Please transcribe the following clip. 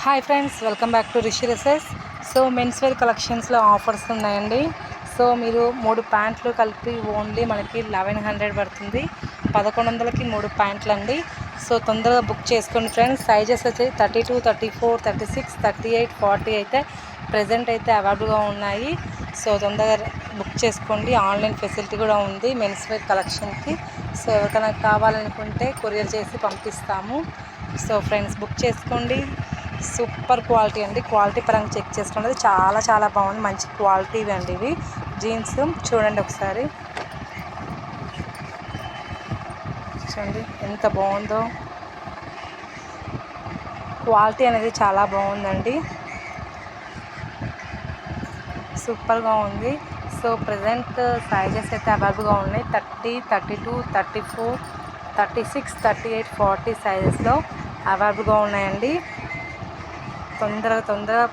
Hi friends, welcome back to Rishi dresses. So men's wear కలెక్షన్స్లో offers ఉన్నాయండి. So మీరు 3 ప్యాంట్లు కలిపి ఓన్లీ మనకి 1100 పడుతుంది. 1100కి 3 ప్యాంట్లు అండి. సో తొందరగా బుక్ చేసుకోండి ఫ్రెండ్స్. సైజెస్ వచ్చి 32, 34, 36, 38, 40 అయితే ప్రజెంట్ అయితే అవైలబుల్గా ఉన్నాయి. సో తొందరగా బుక్ చేసుకోండి. ఆన్లైన్ ఫెసిలిటీ కూడా ఉంది మెన్స్ వేర్ కలెక్షన్కి. సో ఎవరికైనా కావాలనుకుంటే కొరియర్ చేసి పంపిస్తాము. సో ఫ్రెండ్స్, బుక్ చేసుకోండి. సూపర్ క్వాలిటీ అండి. క్వాలిటీ పరంగా చెక్ చేసుకున్నది చాలా బాగుంది. మంచి క్వాలిటీ అండి. ఇవి జీన్స్ చూడండి ఒకసారి. చూడండి ఎంత బాగుందో. క్వాలిటీ అనేది చాలా బాగుందండి. సూపర్గా ఉంది. సో ప్రజెంట్ సైజెస్ అయితే అవైలబుల్గా ఉన్నాయి. 30, 32, 34, 36, 38, 40 సైజెస్లో అవైలబుల్గా ఉన్నాయండి. తొందరగా